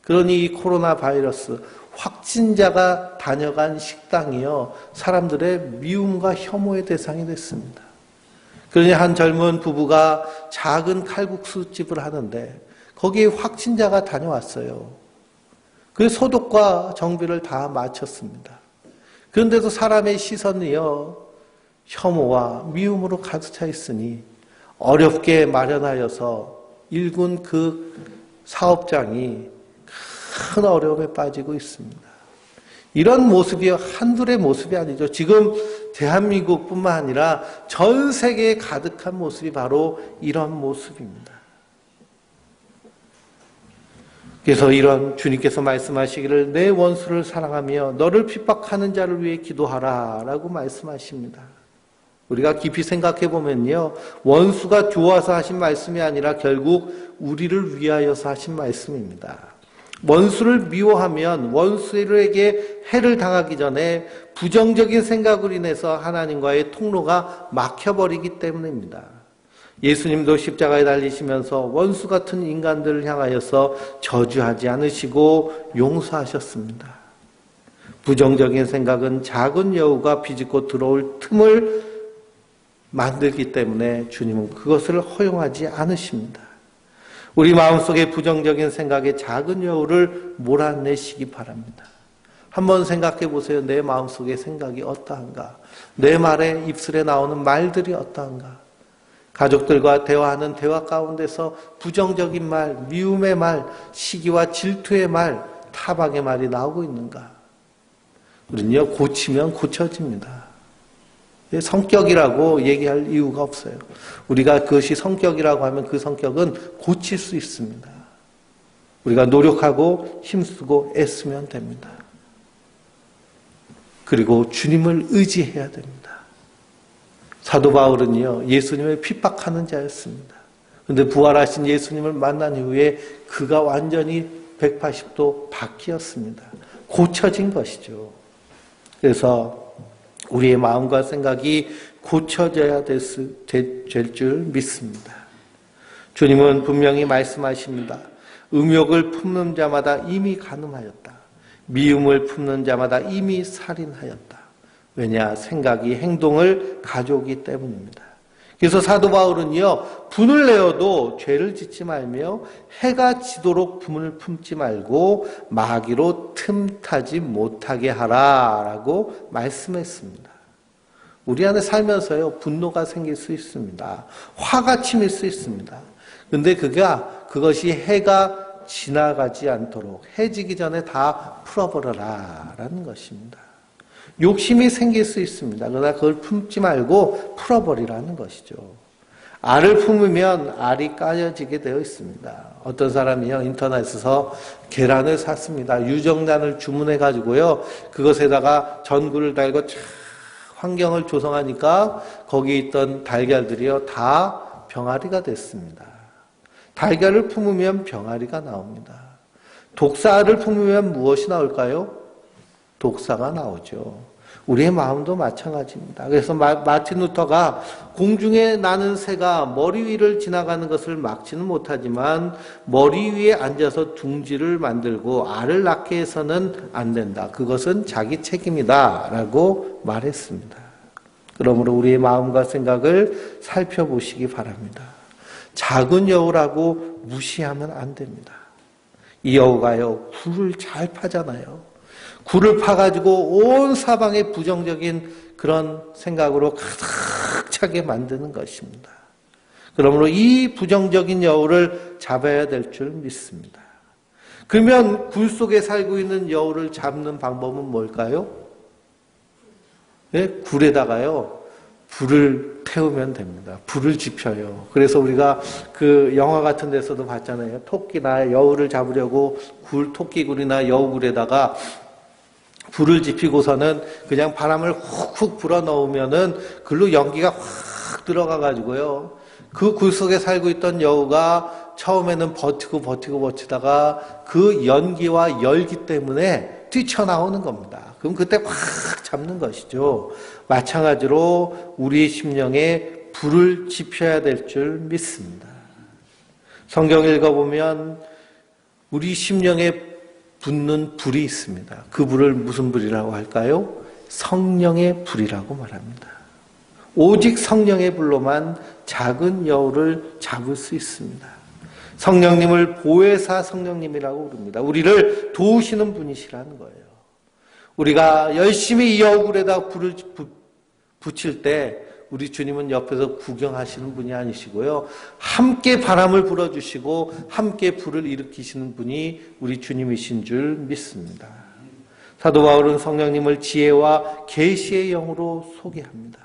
Speaker 1: 그러니 이 코로나 바이러스 확진자가 다녀간 식당이요, 사람들의 미움과 혐오의 대상이 됐습니다. 그러니 한 젊은 부부가 작은 칼국수집을 하는데 거기에 확진자가 다녀왔어요. 그 소독과 정비를 다 마쳤습니다. 그런데도 사람의 시선이요, 혐오와 미움으로 가득 차 있으니 어렵게 마련하여서 일군 그 사업장이 큰 어려움에 빠지고 있습니다. 이런 모습이 한둘의 모습이 아니죠. 지금 대한민국뿐만 아니라 전 세계에 가득한 모습이 바로 이런 모습입니다. 그래서 이런 주님께서 말씀하시기를 내 원수를 사랑하며 너를 핍박하는 자를 위해 기도하라 라고 말씀하십니다. 우리가 깊이 생각해 보면요, 원수가 좋아서 하신 말씀이 아니라 결국 우리를 위하여서 하신 말씀입니다. 원수를 미워하면 원수에게 해를 당하기 전에 부정적인 생각으로 인해서 하나님과의 통로가 막혀버리기 때문입니다. 예수님도 십자가에 달리시면서 원수 같은 인간들을 향하여서 저주하지 않으시고 용서하셨습니다. 부정적인 생각은 작은 여우가 비집고 들어올 틈을 만들기 때문에 주님은 그것을 허용하지 않으십니다. 우리 마음속에 부정적인 생각에 작은 여우를 몰아내시기 바랍니다. 한번 생각해 보세요. 내 마음속의 생각이 어떠한가? 내 말에 입술에 나오는 말들이 어떠한가? 가족들과 대화하는 대화 가운데서 부정적인 말, 미움의 말, 시기와 질투의 말, 타박의 말이 나오고 있는가? 우리는요, 고치면 고쳐집니다. 성격이라고 얘기할 이유가 없어요. 우리가 그것이 성격이라고 하면 그 성격은 고칠 수 있습니다. 우리가 노력하고 힘쓰고 애쓰면 됩니다. 그리고 주님을 의지해야 됩니다. 사도 바울은요, 예수님을 핍박하는 자였습니다. 그런데 부활하신 예수님을 만난 이후에 그가 완전히 180도 바뀌었습니다. 고쳐진 것이죠. 그래서 우리의 마음과 생각이 고쳐져야 될 줄 믿습니다. 주님은 분명히 말씀하십니다. 음욕을 품는 자마다 이미 간음하였다. 미움을 품는 자마다 이미 살인하였다. 왜냐? 생각이 행동을 가져오기 때문입니다. 그래서 사도 바울은요, 분을 내어도 죄를 짓지 말며 해가 지도록 분을 품지 말고 마귀로 틈타지 못하게 하라라고 말씀했습니다. 우리 안에 살면서요, 분노가 생길 수 있습니다. 화가 치밀 수 있습니다. 그런데 그것이 해가 지나가지 않도록 해지기 전에 다 풀어버려라라는 것입니다. 욕심이 생길 수 있습니다. 그러나 그걸 품지 말고 풀어버리라는 것이죠. 알을 품으면 알이 까여지게 되어 있습니다. 어떤 사람이요, 인터넷에서 계란을 샀습니다. 유정란을 주문해가지고요, 그것에다가 전구를 달고 환경을 조성하니까 거기에 있던 달걀들이요, 다 병아리가 됐습니다. 달걀을 품으면 병아리가 나옵니다. 독사를 품으면 무엇이 나올까요? 독사가 나오죠. 우리의 마음도 마찬가지입니다. 그래서 마틴 루터가 공중에 나는 새가 머리 위를 지나가는 것을 막지는 못하지만 머리 위에 앉아서 둥지를 만들고 알을 낳게 해서는 안 된다. 그것은 자기 책임이다 라고 말했습니다. 그러므로 우리의 마음과 생각을 살펴보시기 바랍니다. 작은 여우라고 무시하면 안 됩니다. 이 여우가요, 굴을 잘 파잖아요. 굴을 파가지고 온 사방에 부정적인 그런 생각으로 가득 차게 만드는 것입니다. 그러므로 이 부정적인 여우를 잡아야 될 줄 믿습니다. 그러면 굴 속에 살고 있는 여우를 잡는 방법은 뭘까요? 네, 굴에다가요, 불을 태우면 됩니다. 불을 지펴요. 그래서 우리가 그 영화 같은 데서도 봤잖아요. 토끼나 여우를 잡으려고 토끼굴이나 여우굴에다가 불을 지피고서는 그냥 바람을 훅훅 불어 넣으면은 글로 연기가 확 들어가 가지고요. 그 굴 속에 살고 있던 여우가 처음에는 버티다가 그 연기와 열기 때문에 뛰쳐나오는 겁니다. 그럼 그때 확 잡는 것이죠. 마찬가지로 우리 심령에 불을 지펴야 될 줄 믿습니다. 성경 읽어보면 우리 심령에 붙는 불이 있습니다. 그 불을 무슨 불이라고 할까요? 성령의 불이라고 말합니다. 오직 성령의 불로만 작은 여우를 잡을 수 있습니다. 성령님을 보혜사 성령님이라고 부릅니다. 우리를 도우시는 분이시라는 거예요. 우리가 열심히 이 여우굴에다 불을 붙일 때 우리 주님은 옆에서 구경하시는 분이 아니시고요. 함께 바람을 불어주시고 함께 불을 일으키시는 분이 우리 주님이신 줄 믿습니다. 사도 바울은 성령님을 지혜와 계시의 영으로 소개합니다.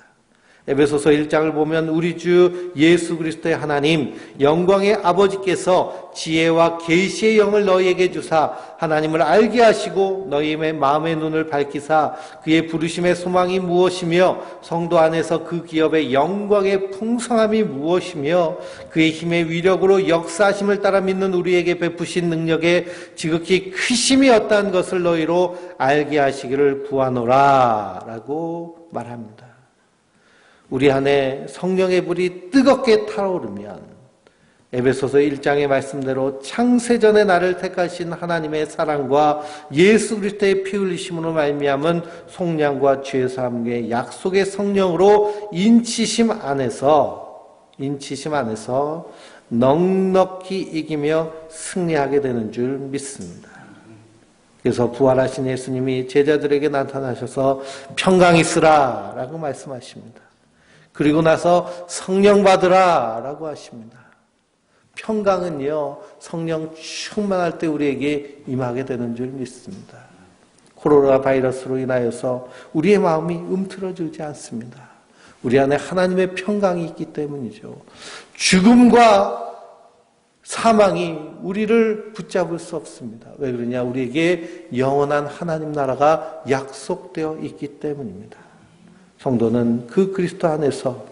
Speaker 1: 에베소서 1장을 보면 우리 주 예수 그리스도의 하나님 영광의 아버지께서 지혜와 계시의 영을 너희에게 주사 하나님을 알게 하시고 너희의 마음의 눈을 밝히사 그의 부르심의 소망이 무엇이며 성도 안에서 그 기업의 영광의 풍성함이 무엇이며 그의 힘의 위력으로 역사하심을 따라 믿는 우리에게 베푸신 능력의 지극히 크심이 어떠한 것을 너희로 알게 하시기를 구하노라 라고 말합니다. 우리 안에 성령의 불이 뜨겁게 타오르면 에베소서 1장의 말씀대로 창세전에 나를 택하신 하나님의 사랑과 예수 그리스도의 피 흘리심으로 말미암은 속량과 죄 사함의 약속의 성령으로 인치심 안에서 넉넉히 이기며 승리하게 되는 줄 믿습니다. 그래서 부활하신 예수님이 제자들에게 나타나셔서 평강 있으라 라고 말씀하십니다. 그리고 나서 성령 받으라 라고 하십니다. 평강은요, 성령 충만할 때 우리에게 임하게 되는 줄 믿습니다. 코로나 바이러스로 인하여서 우리의 마음이 움츠러들지 않습니다. 우리 안에 하나님의 평강이 있기 때문이죠. 죽음과 사망이 우리를 붙잡을 수 없습니다. 왜 그러냐? 우리에게 영원한 하나님 나라가 약속되어 있기 때문입니다. 성도는 그 그리스도 안에서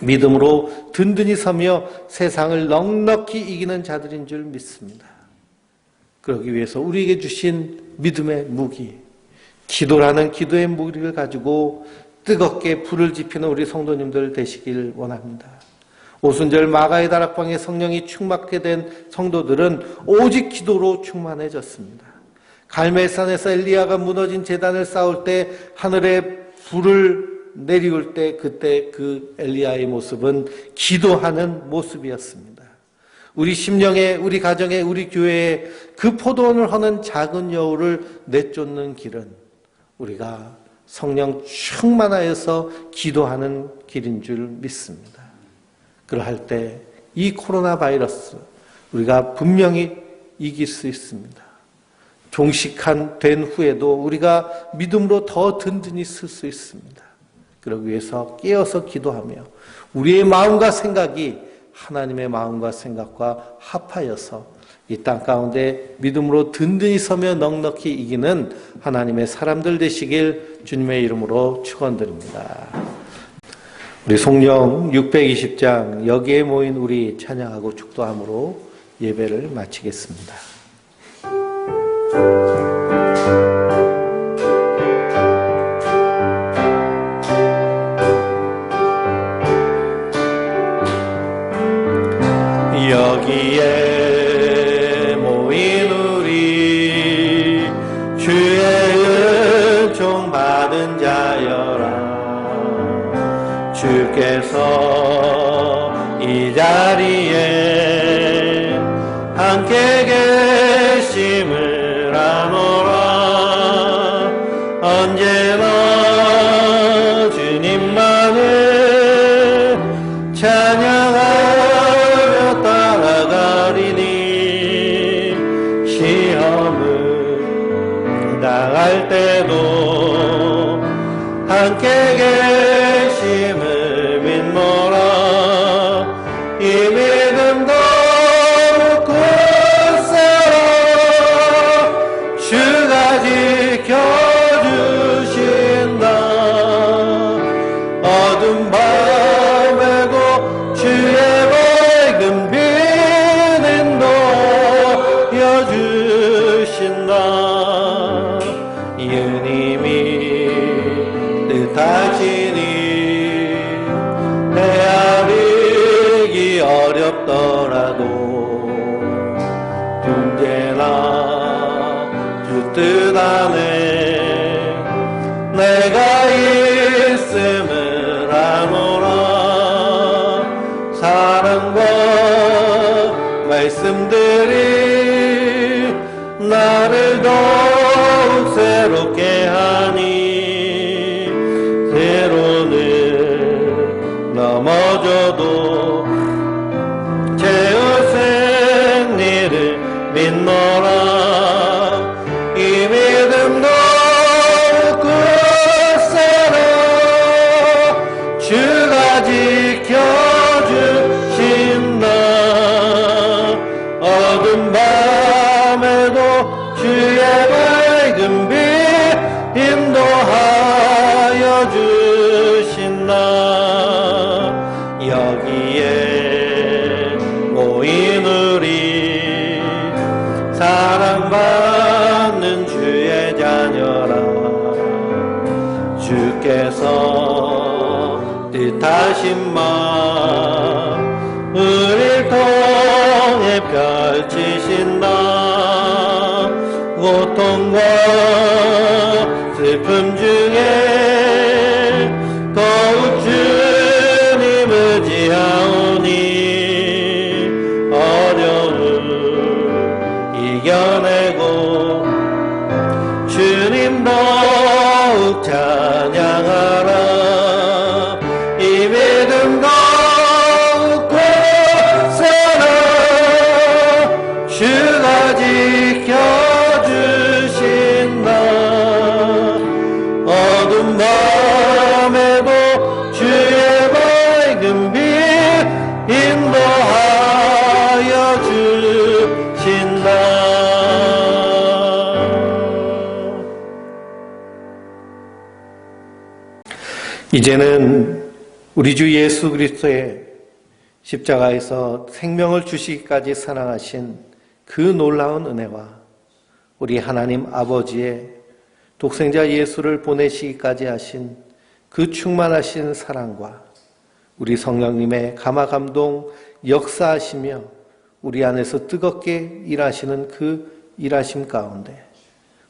Speaker 1: 믿음으로 든든히 서며 세상을 넉넉히 이기는 자들인 줄 믿습니다. 그러기 위해서 우리에게 주신 믿음의 무기, 기도라는 기도의 무기를 가지고 뜨겁게 불을 지피는 우리 성도님들 되시길 원합니다. 오순절 마가의 다락방에 성령이 충만하게 된 성도들은 오직 기도로 충만해졌습니다. 갈멜산에서 엘리야가 무너진 제단을 쌓을 때 하늘에 불을 내리울 때 그때 그 엘리야의 모습은 기도하는 모습이었습니다. 우리 심령에, 우리 가정에, 우리 교회에 그 포도원을 허는 작은 여우를 내쫓는 길은 우리가 성령 충만하여서 기도하는 길인 줄 믿습니다. 그러할 때 이 코로나 바이러스 우리가 분명히 이길 수 있습니다. 종식한 된 후에도 우리가 믿음으로 더 든든히 쓸 수 있습니다. 그러기 위해서 깨어서 기도하며 우리의 마음과 생각이 하나님의 마음과 생각과 합하여서 이 땅 가운데 믿음으로 든든히 서며 넉넉히 이기는 하나님의 사람들 되시길 주님의 이름으로 축원드립니다. 우리 송영 620장 여기에 모인 우리 찬양하고 축도함으로 예배를 마치겠습니다.
Speaker 2: 여기에 모인 우리 주의 은총 받은 자여라. 주께서 이 자리에 함께 계심을 아노라.
Speaker 1: 언제나 주님만을 찬양하며 따라가리니 시험을 당할 때도 함께 계심을 믿노라. 이 믿음도 굳세라. 주가 지켜주신다. 어둠 밤에도 주의 밝은 빛 인도하여주신다. 예님이 뜻하시니 헤아리기 어렵더라도 언제나 주 뜻 안에 내가 있음을 아노라. 사랑과 말씀들이 나를 더욱 새롭게 하니 때로는 넘어져도 채우신 일을 믿노라. 이 믿음도 굳세라. 주가 지켜주신다. 어둠 밤에도 주의 밝은 빛 인도하여 주신다. 여기에 모인 우리 사랑받는 주의 자녀라. 주께서 뜻하신 마음 우릴 통해 펼치신다. 고통과 슬픔 중에 더욱 주님 의지하오니 어려움 이겨내고 주님 더욱 찬양하라. 이 믿음 더욱 굳세라. 주가 지켜주신다. 어둠 밤에도 주의 밝은 빛 인도하여 주신다. 이제는 우리 주 예수 그리스도의 십자가에서 생명을 주시기까지 사랑하신 그 놀라운 은혜와 우리 하나님 아버지의 독생자 예수를 보내시기까지 하신 그 충만하신 사랑과 우리 성령님의 감화감동 역사하시며 우리 안에서 뜨겁게 일하시는 그 일하심 가운데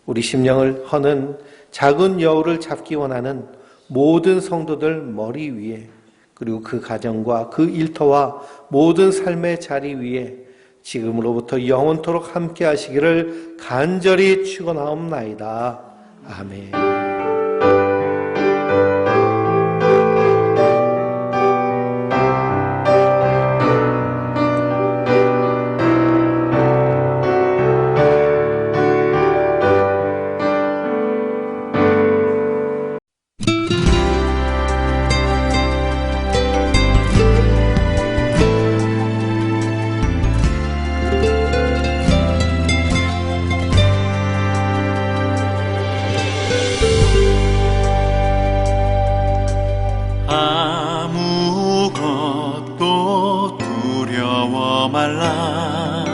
Speaker 1: 우리 심령을 허는 작은 여우를 잡기 원하는 모든 성도들 머리 위에 그리고 그 가정과 그 일터와 모든 삶의 자리 위에 지금으로부터 영원토록 함께 하시기를 간절히 축원하옵나이다. 아멘.
Speaker 3: 아무것도 두려워 말라.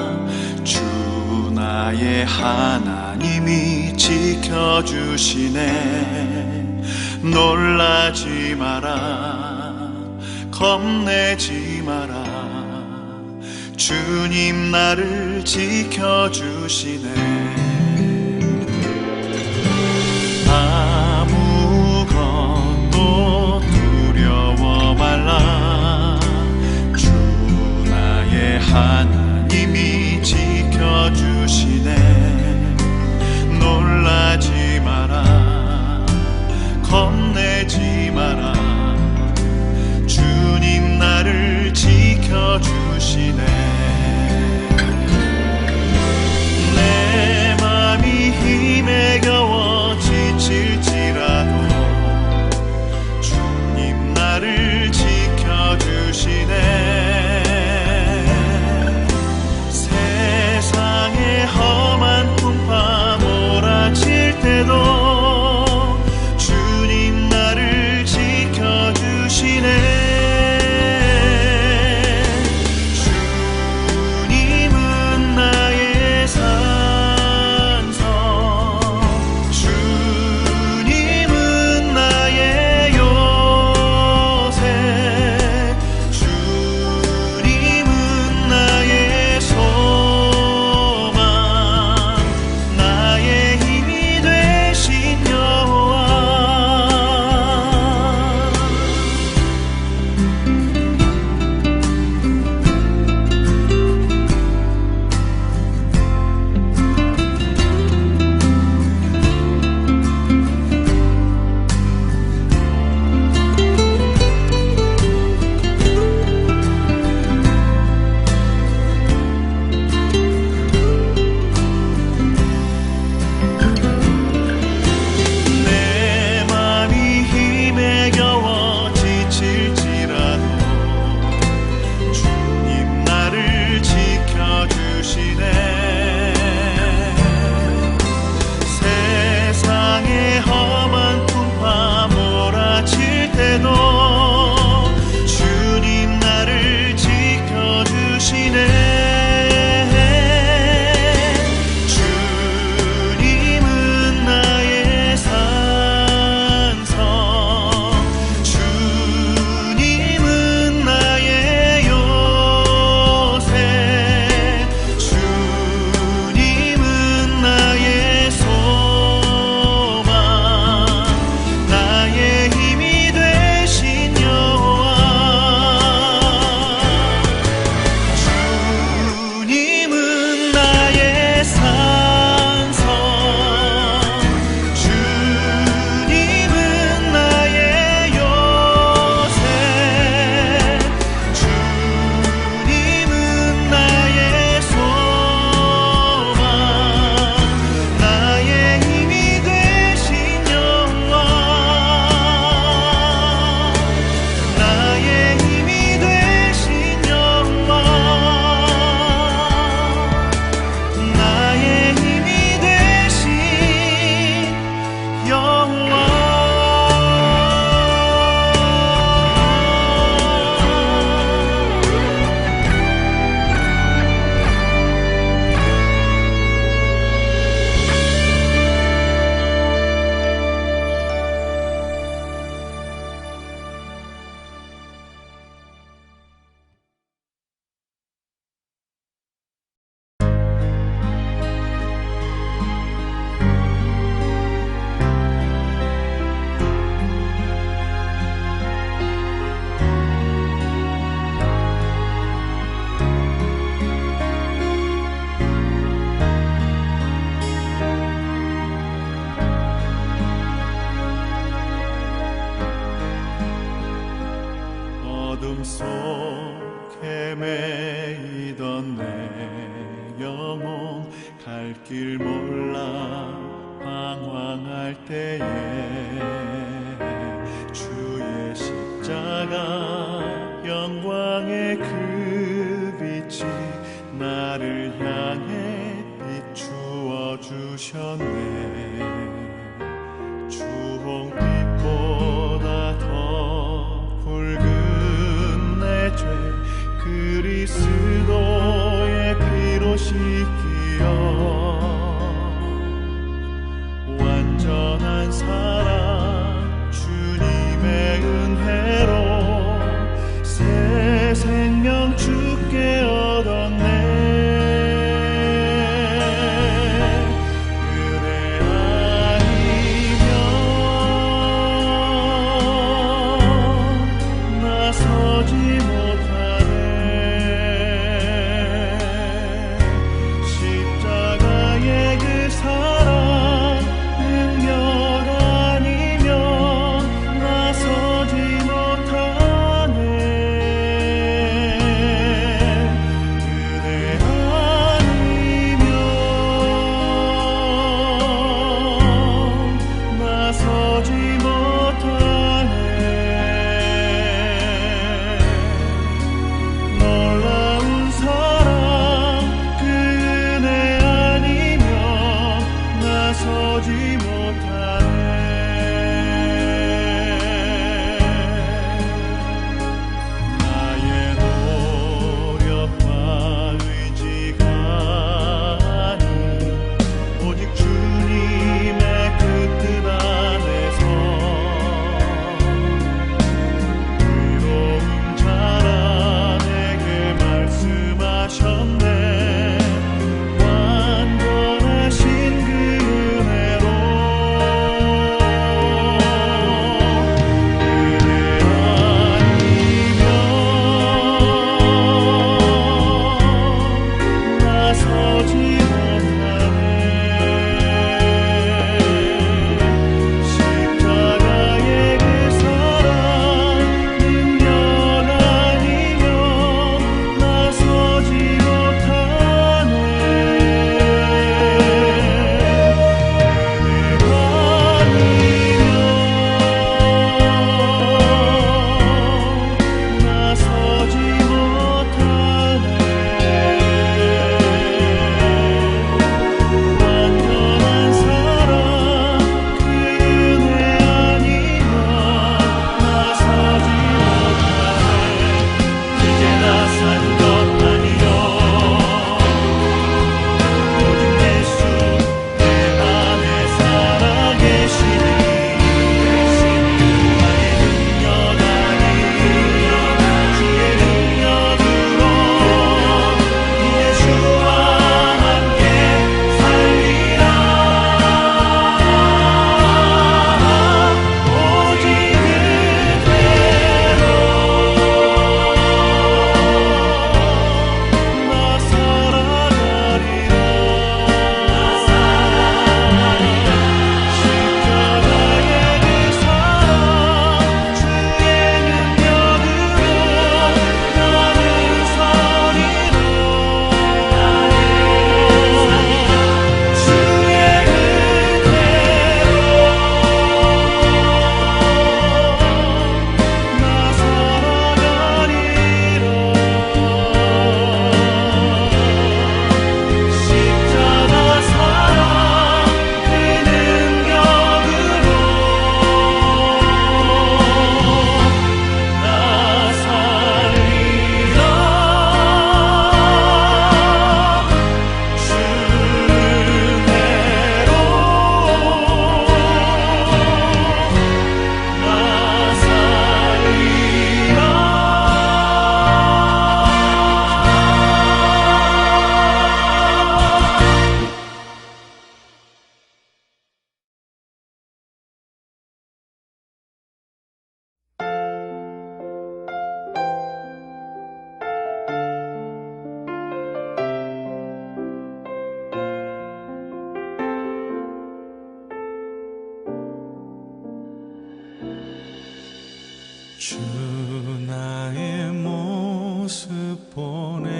Speaker 3: 주 나의 하나님이 지켜주시네. 놀라지 마라. 겁내지 마라. 주님 나를 지켜주시네. 아무것도 두려워 말라. 주 나의 하나님이 지켜주시네. 놀라지 마라. 영혼 갈 길 몰라 방황할 때에 주의 십자가 영광의 그 빛이 나를 향해 비추어 주셨네. 주홍빛보다 더 붉은 내 죄 그리스도의 피로 씻기어 완전한 사랑 주님의 은혜로 새 생명 주께 얻었네. 주 나의 모습 보네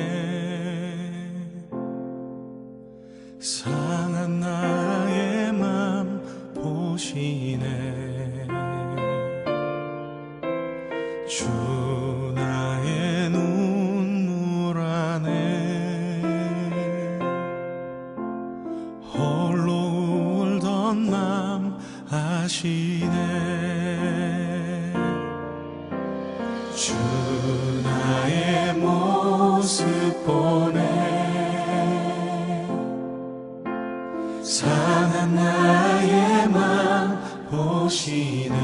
Speaker 3: 상한 나의 맘 보시네. 주 나의 눈물 안에 홀로 울던 맘 아시네. 주 나의 모습 보네. 상한 나의 맘 보시네.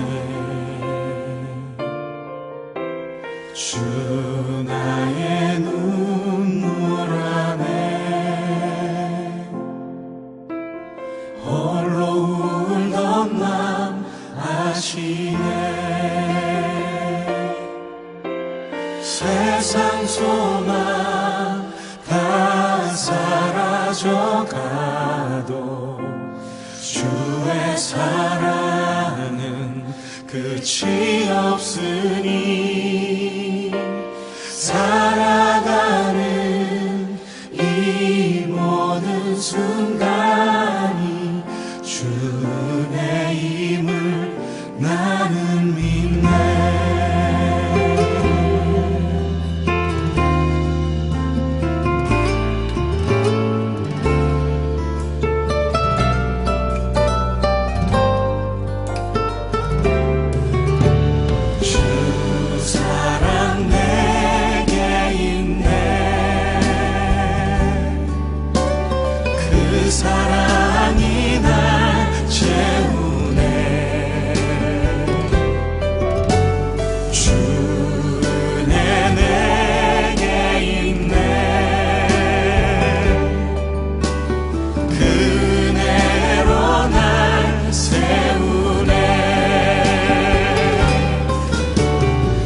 Speaker 3: 주 나의 눈물 안에 홀로 울던 맘 아시네. 세상 소망 다 사라져가도 주의 사랑은 끝이 없으니 살아가는 이 모든 순간이 주 은혜임을 나는 믿네. 사랑이 날 채우네. 주 은혜 내게 있네. 그 은혜로 날 세우네.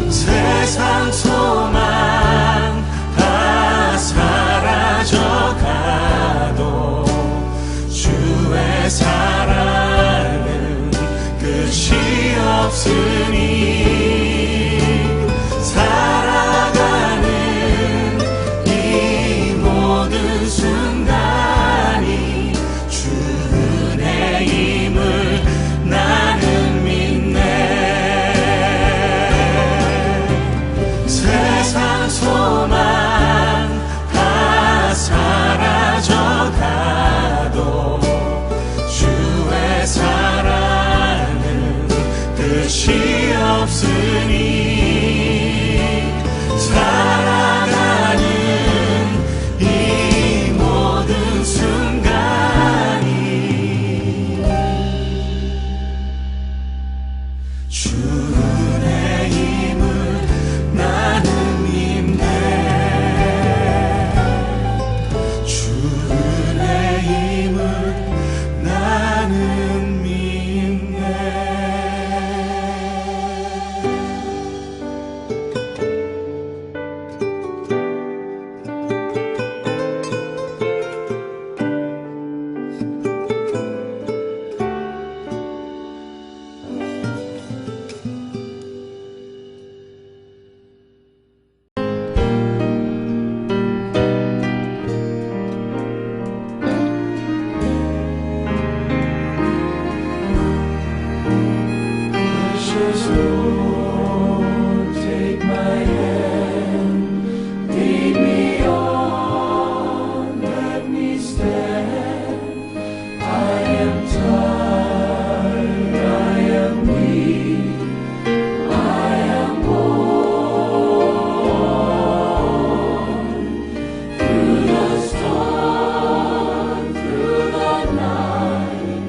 Speaker 3: 세상 소망 다 사라져가도 주의 사랑은 끝이 없으니 살아가는 이 모든 순간이 주 은혜임을 나는 믿네. 세상 소망 다 사라져가도 주의 사랑은 끝이 없으니 살아가는 이 모든 순간이 주 은혜임을 나는 믿네. 주 은혜임을 나는 믿네. Precious Lord, take my hand, lead me on, let me stand. I am tired, I am weak, I am worn. Through the storm, through the night,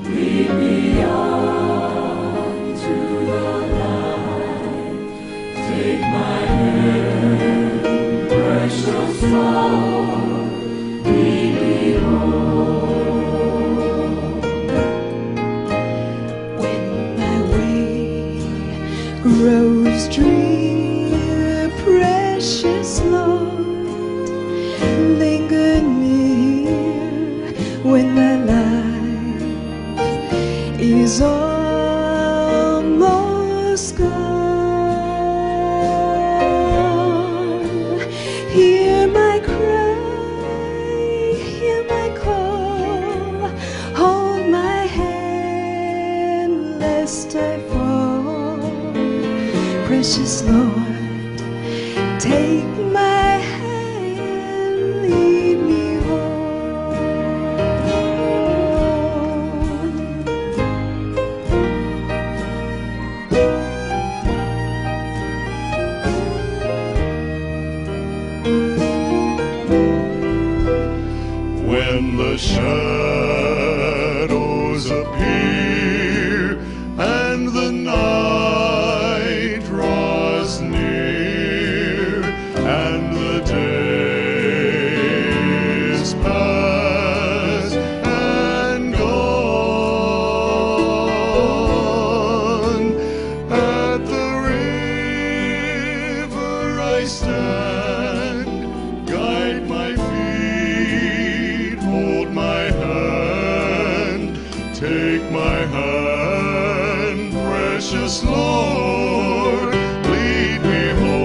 Speaker 3: lead me on. Take my hand, precious Lord, lead me home.
Speaker 4: When my way grows drear, precious Lord, linger near. When my life is almost gone, hear my cry, hear my call. precious Lord, take my hand, lead me home.
Speaker 5: When the shadows appear and the night draws near and the days pass and gone, at the river I stand, guide my feet, hold my hand, take my hand, precious Lord, lead me home.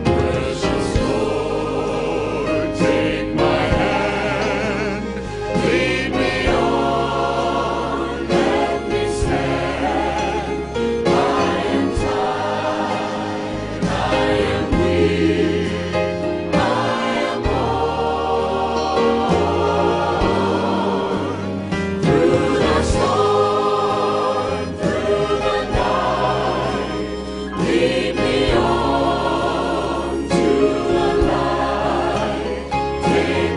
Speaker 5: Precious Lord, take my hand, lead me on, let me stand. I am tired, I am weak, I am worn. Through the storm, through the night, lead me on to the light. Take